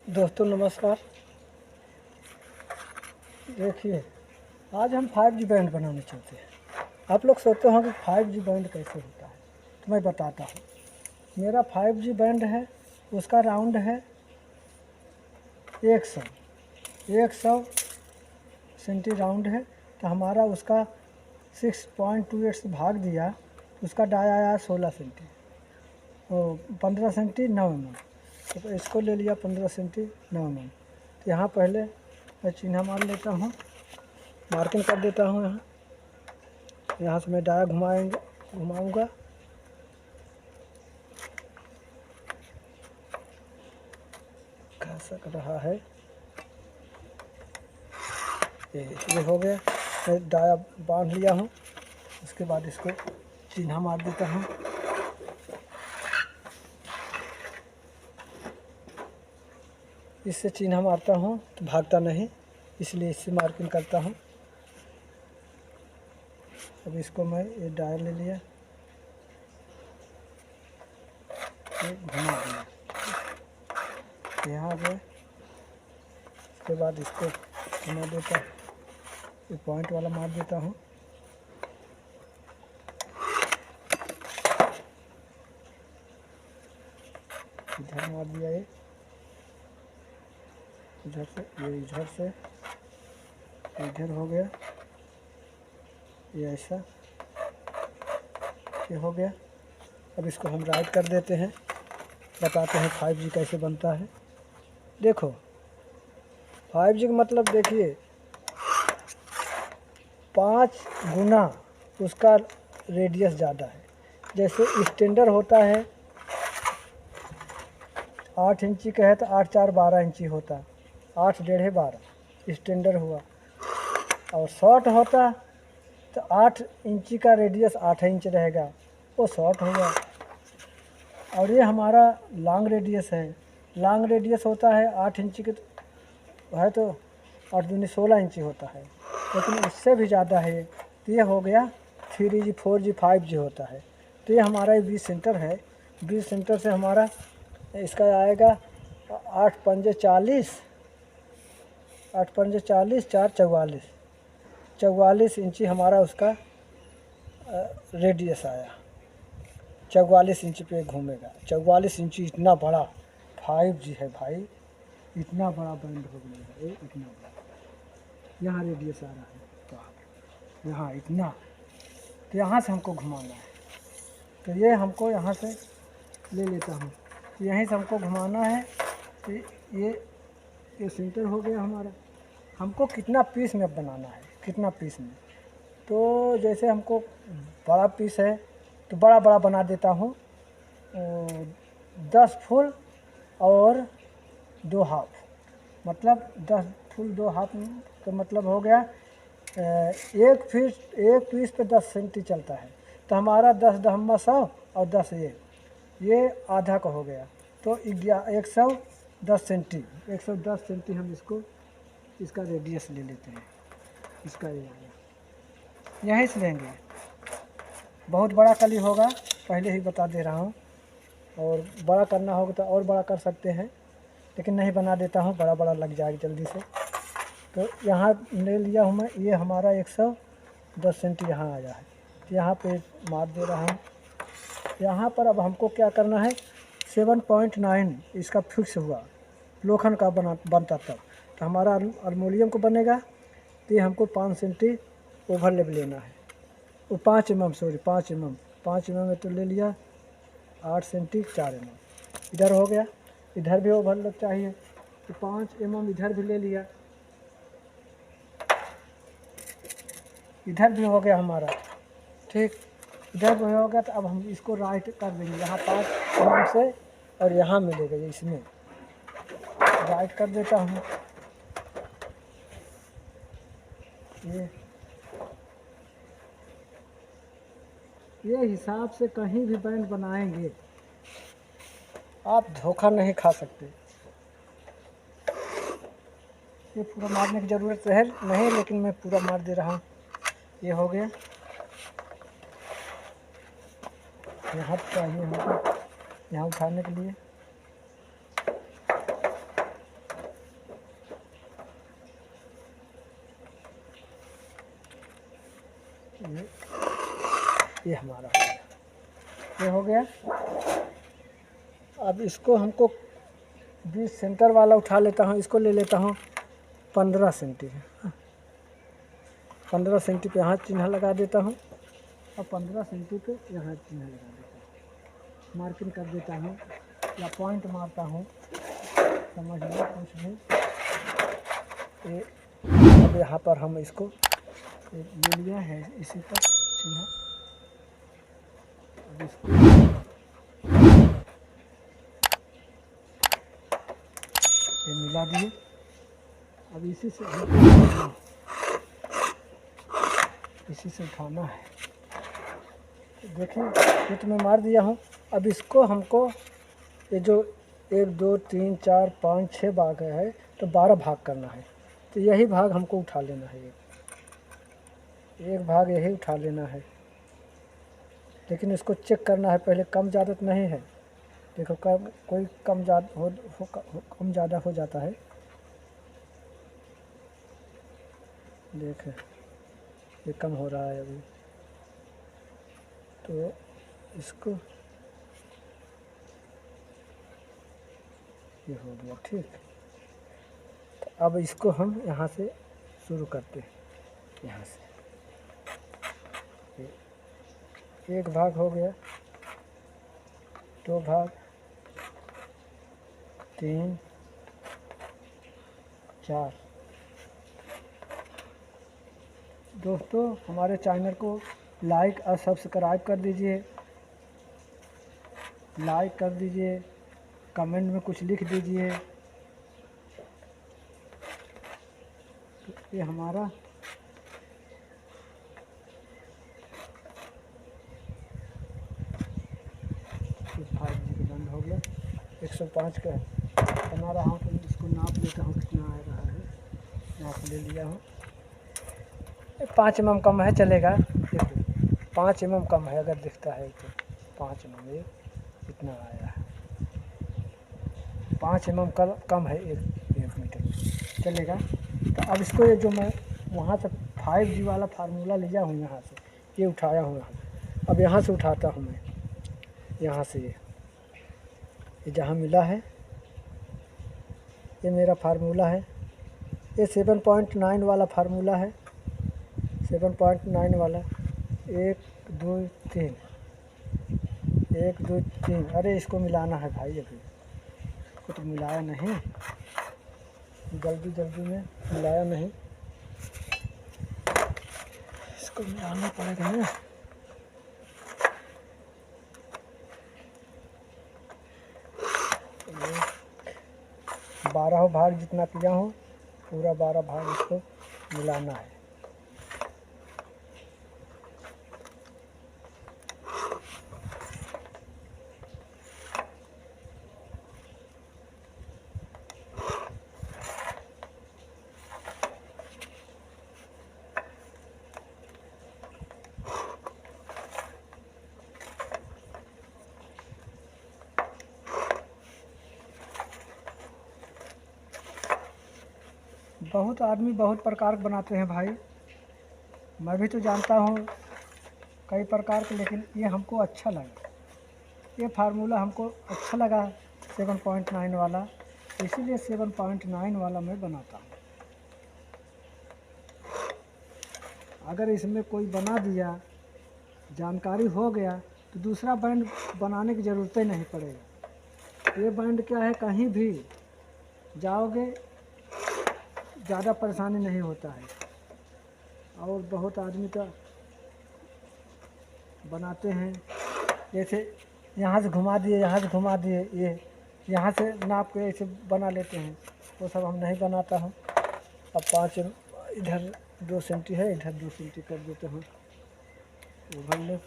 दोस्तों नमस्कार। देखिए, आज हम 5G बैंड बनाने चलते हैं। आप लोग सोचते हो कि 5G बैंड कैसे होता है, तो मैं बताता हूँ। मेरा 5G बैंड है, उसका राउंड है 100 सेंटी राउंड है। तो हमारा उसका 6.28 से भाग दिया तो उसका डाया आया 16 सेंटी, वो 15 सेंटी 9 mm। तो इसको ले लिया 15 सेंटी 9 mm। तो यहाँ पहले मैं चिन्ह मार लेता हूँ, मार्किंग कर देता हूँ। यहाँ से मैं डाया घुमाऊंगा। खसक रहा है, ये हो गया। मैं डाया बांध लिया हूँ। उसके बाद इसको चिन्ह मार देता हूँ। इससे चिन्ह मारता हूँ तो भागता नहीं, इसलिए इससे मार्किंग करता हूँ। अब इसको मैं ये डायल ले लिया, ये घुमा दिया, यहाँ पे। उसके बाद इसको घुमा देता, ये पॉइंट वाला मार देता हूँ। इधर मार दिया, ये इधर से, ये इधर से, इधर हो गया, ये ऐसा, ये हो गया। अब इसको हम राइट कर देते हैं, बताते हैं 5G कैसे बनता है। देखो, 5G का मतलब देखिए 5 गुना उसका रेडियस ज़्यादा है। जैसे स्टैंडर्ड होता है 8 इंची का है तो 8 4 12 इंची होता, 8 डेढ़े 12 स्टैंडर्ड हुआ। और शॉर्ट होता तो 8 इंची का रेडियस 8 इंच रहेगा, वो शॉर्ट हुआ। और ये हमारा लॉन्ग रेडियस है। लॉन्ग रेडियस होता है 8 इंची के है तो 8 दूनी 16 इंची होता है, लेकिन इससे भी ज़्यादा है। तो ये हो गया 3G 4G 5G होता है। तो ये हमारा 20 सेंटर है। 20 सेंटर से हमारा इसका आएगा 8 पंजे 40, 8 पंजे 40, 4 44, 44 इंची हमारा उसका रेडियस आया। 44 इंच पे घूमेगा। 44 इंची इतना बड़ा 5G है भाई, इतना बड़ा बैंड हो गया ये, इतना बड़ा। यहाँ रेडियस आ रहा है, तो यहाँ इतना, तो यहाँ से हमको घुमाना है। तो ये हमको यहाँ से ले लेता हूँ, यहीं से हमको घुमाना है। तो ये सेंटर हो गया हमारा। हमको कितना पीस में बनाना है, कितना पीस में। तो जैसे हमको बड़ा पीस है तो बड़ा बड़ा बना देता हूँ, 10 फुल और 2 हाफ, मतलब 10 फुल 2 हाफ का मतलब हो गया एक पीस पे 10 सेंटी चलता है। तो हमारा 10 दहम्मा 100 और 10 ये आधा का हो गया। तो 110 सेंटी, 110 सेंटी हम इसका रेडियस ले लेते हैं। इसका ये यहीं से लेंगे। बहुत बड़ा कली होगा, पहले ही बता दे रहा हूँ। और बड़ा करना होगा तो और बड़ा कर सकते हैं, लेकिन नहीं बना देता हूँ, बड़ा बड़ा लग जाएगा जल्दी से। तो यहाँ ले लिया हूँ मैं, ये हमारा 110 सेंटी यहाँ आया है। तो यहाँ पे मार दे रहा हूँ। यहाँ पर अब हमको क्या करना है, 7.9 इसका फिक्स हुआ, लोखंड का बनता तब। तो हमारा अल्मुनियम को बनेगा। तो ये हमको 5 सेंटी ओवरलैप लेना है, वो 5 mm, सॉरी 5 mm तो ले लिया 8 सेंटी 4 mm। इधर हो गया, इधर भी ओवरलैप चाहिए तो 5 mm इधर भी ले लिया, इधर भी हो गया हमारा। ठीक, इधर भी हो गया। तो अब हम इसको राइट कर देंगे, यहाँ 5 mm से और यहाँ मिलेगा ये, इसमें राइट कर देता हूँ। ये हिसाब से कहीं भी बैंड बनाएंगे आप धोखा नहीं खा सकते। ये पूरा मारने की ज़रूरत है नहीं, लेकिन मैं पूरा मार दे रहा हूँ। ये हो गया, यहाँ चाहिए हमको, यहाँ उठाने के लिए ये हमारा हो गया, ये हो गया। अब इसको हमको 20 सेंटर वाला उठा लेता हूँ, इसको ले लेता हूँ 15 सेंटी, 15 सेंटी पे यहाँ चिन्ह लगा देता हूँ और 15 सेंटी पे यहाँ चिन्ह लगा देता हूँ, मार्किंग कर देता हूँ या पॉइंट मारता हूँ, समझ लो कुछ भी। ये अब यहाँ पर हम इसको ले लिया है इसी पर चिन्ह, अब इसको ये मिला दिए। अब इसी से उठाना है। देखिए हिट में मार दिया हूँ। अब इसको हमको ये जो 1 2 3 4 5 6 भाग है तो 12 भाग करना है, तो यही भाग हमको उठा लेना है, एक भाग यही उठा लेना है। लेकिन इसको चेक करना है पहले, कम ज़्यादा तो नहीं है। देखो कोई कम ज़्यादा हो जाता है। देखें ये कम हो रहा है अभी, तो इसको ये हो गया ठीक। तो अब इसको हम यहाँ से शुरू करते हैं, यहाँ से एक भाग हो गया, 2 भाग, 3 4। दोस्तों हमारे चैनल को लाइक और सब्सक्राइब कर दीजिए, लाइक कर दीजिए, कमेंट में कुछ लिख दीजिए। तो ये हमारा बंद हो गया। 105 का बना रहा हूँ, तो इसको नाप लेता हूँ कितना आ रहा है। नाप ले लिया हूँ, 5 mm कम है चलेगा। देखो 5 mm कम है, अगर दिखता है तो 5 mm ये इतना आया है, 5 mm कम है 1 मीटर चलेगा। तो अब इसको ये जो मैं वहाँ से 5G वाला फार्मूला लिया हूँ, यहाँ से ये उठाया हूँ, अब यहाँ से उठाता हूँ मैं, यहाँ से ये जहाँ मिला है ये मेरा फार्मूला है। ये 7.9 वाला फार्मूला है, 7.9 वाला। 1 2 3, 1 2 3। अरे इसको मिलाना है भाई, अभी इसको तो मिलाया नहीं, जल्दी में मिलाया नहीं, इसको मिलाना पड़ेगा ना। ये 12 भाग जितना किया हूँ, पूरा 12 भाग इसको मिलाना है। बहुत आदमी बहुत प्रकार के बनाते हैं भाई, मैं भी तो जानता हूँ कई प्रकार के, लेकिन ये हमको अच्छा लगा, ये फार्मूला हमको अच्छा लगा 7.9 वाला, इसीलिए 7.9 वाला मैं बनाता हूँ। अगर इसमें कोई बना दिया, जानकारी हो गया, तो दूसरा बैंड बनाने की ज़रूरत ही नहीं पड़ेगा। ये बैंड क्या है, कहीं भी जाओगे ज़्यादा परेशानी नहीं होता है। और बहुत आदमी तो बनाते हैं, जैसे यहाँ से घुमा दिए, यहाँ से घुमा दिए, ये यहाँ से नाप के ऐसे बना लेते हैं, वो सब हम नहीं बनाता हूँ। अब 5 इधर 2 सेंटी है, इधर 2 सेंटी कर देते हैं, वो भर ले।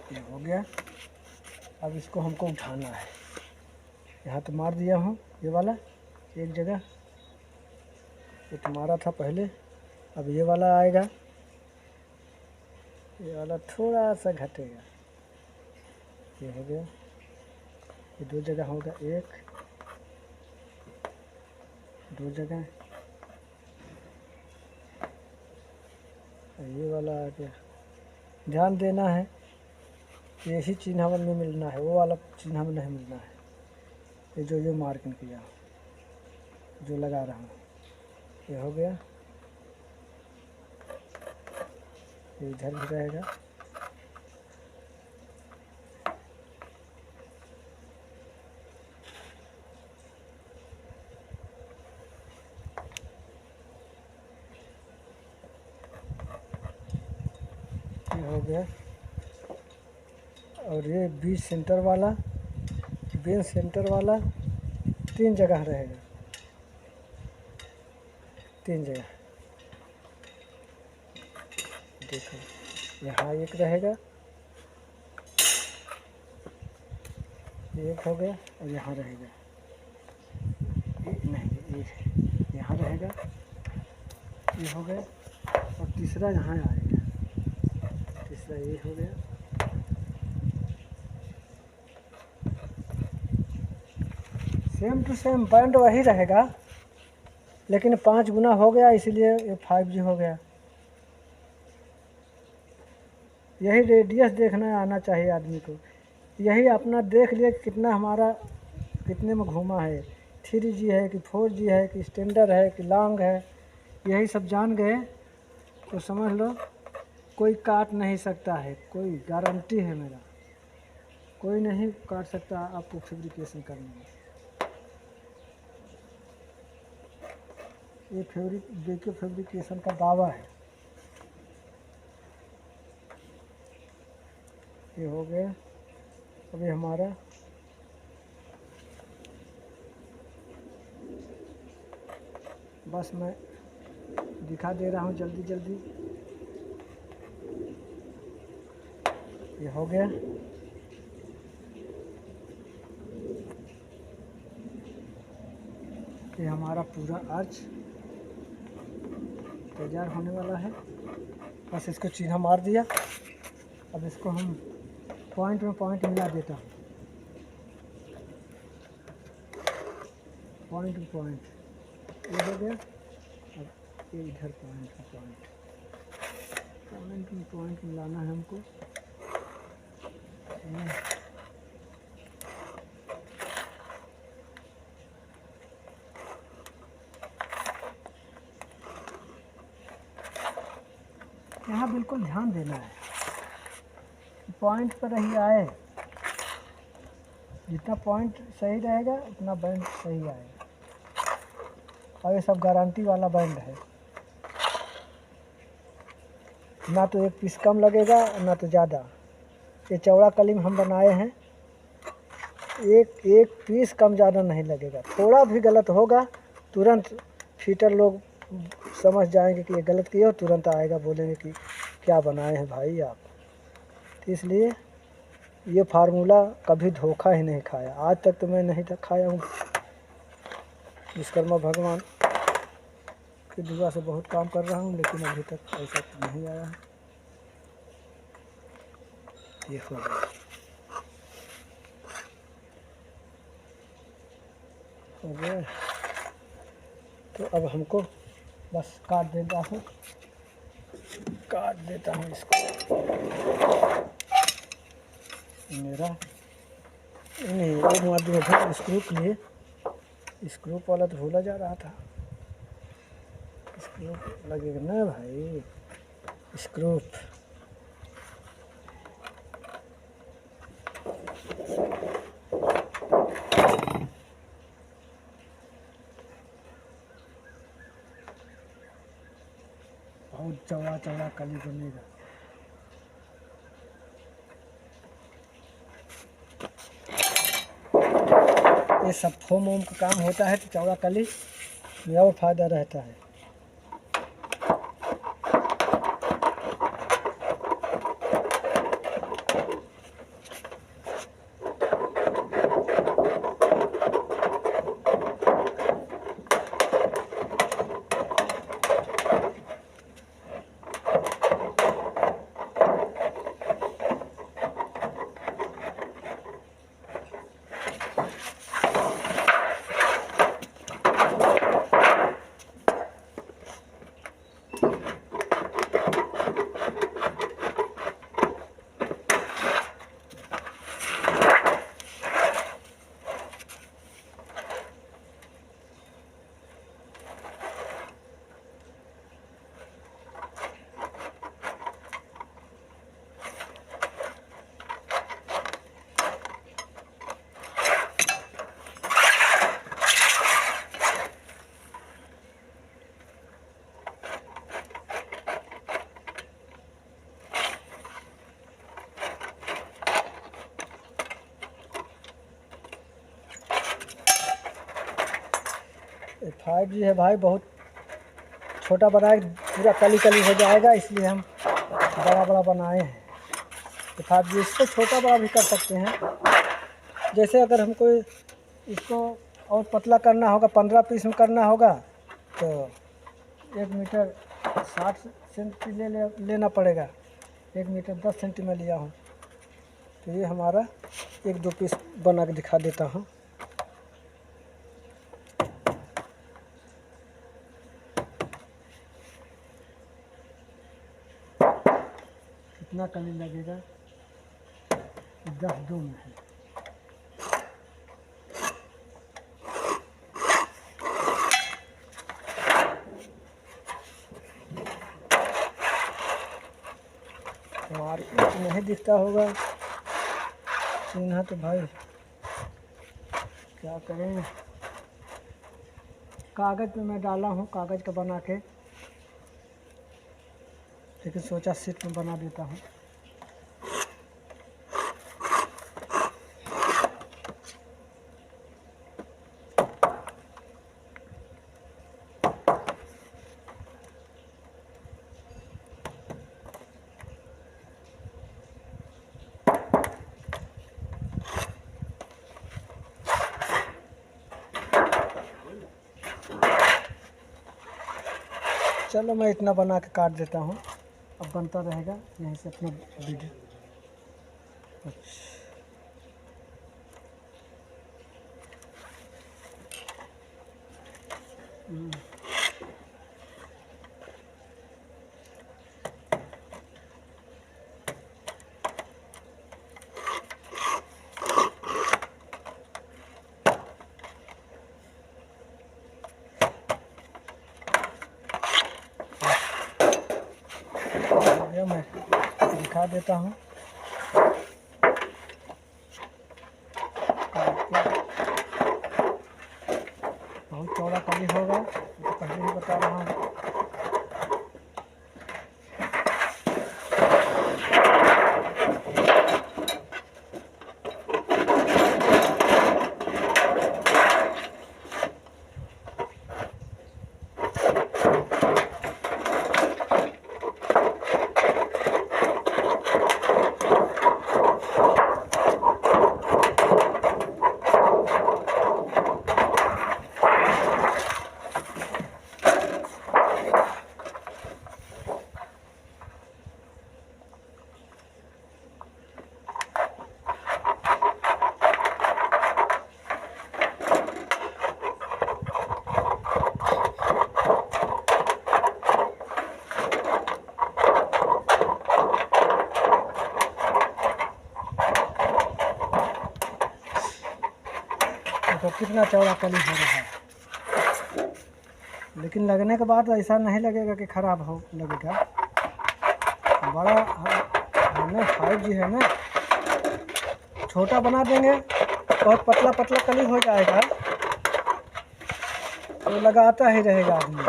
ये हो गया। अब इसको हमको उठाना है, यहाँ तो मार दिया हूँ ये वाला एक जगह, ये तो मारा था पहले। अब ये वाला आएगा, ये वाला थोड़ा सा घटेगा, ये हो गया, ये 2 जगह होगा, 1 2 जगह, ये वाला आ गया। ध्यान देना है, यही चिन्ह में मिलना है, वो वाला चिन्ह में नहीं मिलना है। ये जो ये मार्किंग किया, जो लगा रहा हूँ, ये हो गया, ये इधर भी रहेगा। ये हो गया, और ये बीच सेंटर वाला, बेस सेंटर वाला 3 जगह रहेगा, 3 जगह। देखो यहाँ एक रहेगा, एक हो गया, और यहाँ रहेगा, नहीं एक यहाँ रहेगा, ये हो गया, और तीसरा यहाँ आएगा, तीसरा ये हो गया। सेम टू सेम बैंड वही रहेगा, लेकिन 5 गुना हो गया, इसलिए ये 5G हो गया। यही रेडियस देखना आना चाहिए आदमी को। यही अपना देख लिए कितना हमारा कितने में घूमा है, 3G है कि 4G है कि स्टैंडर्ड है कि लॉन्ग है, यही सब जान गए तो समझ लो कोई काट नहीं सकता है, कोई गारंटी है मेरा, कोई नहीं काट सकता आपको फैब्रिकेशन करने में। ये देखिए फैब्रिकेशन का दावा है। ये हो गया, अभी हमारा बस मैं दिखा दे रहा हूँ जल्दी जल्दी। ये हो गया, ये हमारा पूरा आर्च तैयार होने वाला है। बस इसको चिन्ह मार दिया, अब इसको हम पॉइंट में पॉइंट मिला देता हूँ, पॉइंट में पॉइंट, ये हो गया। अब ये इधर पॉइंट में पॉइंट, पॉइंट में पॉइंट मिलाना है हमको। यहाँ बिल्कुल ध्यान देना है, पॉइंट पर ही आए, जितना पॉइंट सही रहेगा उतना बैंड सही आएगा। और ये सब गारंटी वाला बैंड है, ना तो एक पीस कम लगेगा ना तो ज़्यादा। ये चौड़ा कलीम हम बनाए हैं, एक पीस कम ज़्यादा नहीं लगेगा। थोड़ा भी गलत होगा तुरंत फीटर लोग समझ जाएंगे कि ये गलत किया, तुरंत आएगा बोलेंगे कि क्या बनाए हैं भाई आप। तो इसलिए ये फार्मूला कभी धोखा ही नहीं खाया, आज तक तो मैं नहीं खाया हूँ। विश्वकर्मा भगवान की दुआ से बहुत काम कर रहा हूँ, लेकिन अभी तक ऐसा नहीं आया है। ये हो गया, तो अब हमको बस काट देता हूँ, इसको। मेरा नहीं, वो माध्यम था स्क्रू के लिए, स्क्रू वाला तो भूला जा रहा था। स्क्रू लगेगा ना भाई, स्क्रू। बहुत चौड़ा चौड़ा कली बनेगा। ये सब फोम वोम का काम होता है तो चौड़ा कली में और फायदा रहता है। 5G है भाई, बहुत छोटा बनाए पूरा कली कली हो जाएगा, इसलिए हम बड़ा बड़ा बनाए हैं। तो 5G इसको छोटा बड़ा भी कर सकते हैं। जैसे अगर हमको इसको और पतला करना होगा, 15 पीस में करना होगा, तो 1 मीटर 60 सेंटी लेना पड़ेगा। 1 मीटर 10 सेंटी में लिया हूँ। तो ये हमारा 1-2 पीस बना के दिखा देता हूँ। कितना कली लगेगा, 10 दून है। मार्केट नहीं दिखता होगा चिन्ह, तो भाई क्या करेंगे। कागज़ पे मैं डाला हूँ, कागज़ का बना के, लेकिन सोचा सीट में बना देता हूँ। चलो मैं इतना बना के काट देता हूँ, अब बनता रहेगा यहीं से अपना वीडियो। मैं दिखा देता हूँ। बहुत चौड़ा कली होगा, तो पहले ही बता रहा हूँ। तो कितना चौड़ा कली हो रहा है, लेकिन लगने के बाद ऐसा नहीं लगेगा कि ख़राब हो लगेगा। बड़ा है ना, 5G है ना, छोटा बना देंगे बहुत पतला पतला कली हो जाएगा, तो लगाता ही रहेगा आदमी।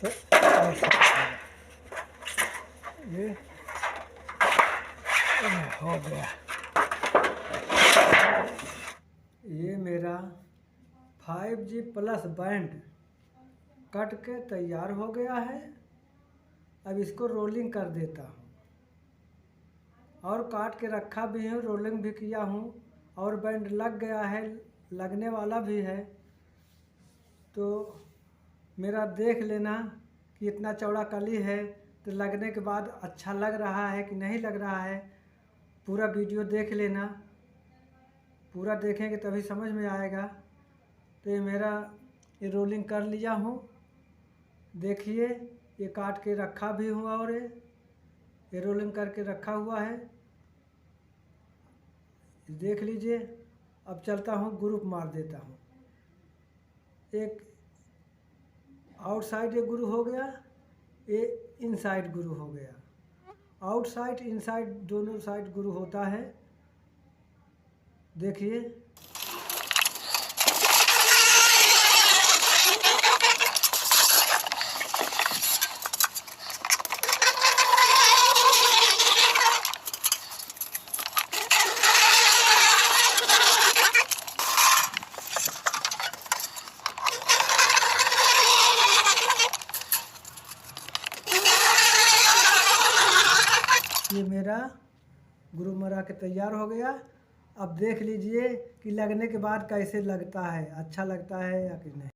तो ये हो गया, ये मेरा 5G प्लस बैंड कट के तैयार हो गया है। अब इसको रोलिंग कर देता हूँ, और काट के रखा भी है, रोलिंग भी किया हूँ, और बैंड लग गया है, लगने वाला भी है। तो मेरा देख लेना कि इतना चौड़ा कली है, तो लगने के बाद अच्छा लग रहा है कि नहीं लग रहा है। पूरा वीडियो देख लेना, पूरा देखेंगे तभी समझ में आएगा। तो ये मेरा ये रोलिंग कर लिया हूँ, देखिए ये काट के रखा भी हुआ, और ये रोलिंग करके रखा हुआ है, देख लीजिए। अब चलता हूँ, ग्रुप मार देता हूँ। एक आउटसाइड ये गुरु हो गया, ये इनसाइड गुरु हो गया। आउटसाइड इनसाइड दोनों साइड गुरु होता है, देखिए। ग्रुप मरा के तैयार हो गया। अब देख लीजिए कि लगने के बाद कैसे लगता है, अच्छा लगता है या कि नहीं।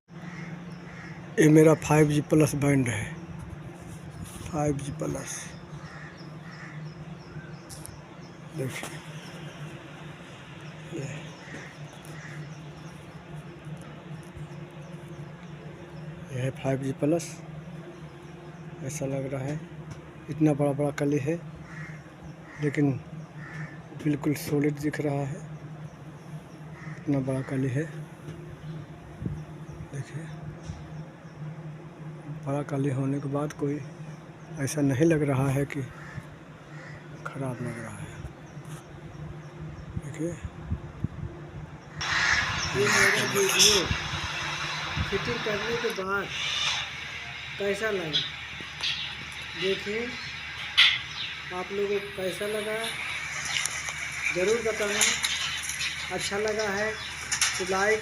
ये मेरा 5G प्लस बैंड है, 5G प्लस देखिए, यह है 5G प्लस। ऐसा लग रहा है, इतना बड़ा बड़ा कली है लेकिन बिल्कुल सॉलिड दिख रहा है। इतना बड़ा कली है, देखिए। बड़ा कली होने के बाद कोई ऐसा नहीं लग रहा है कि खराब लग रहा है। देखिए, ये मेरा वीडियो फिटिंग करने के बाद कैसा लगा, देखिए। आप लोगों को कैसा लगा ज़रूर बताना। अच्छा लगा है तो लाइक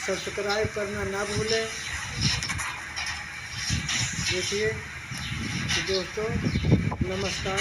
सब्सक्राइब करना ना भूलें। देखिए तो दोस्तों, नमस्कार।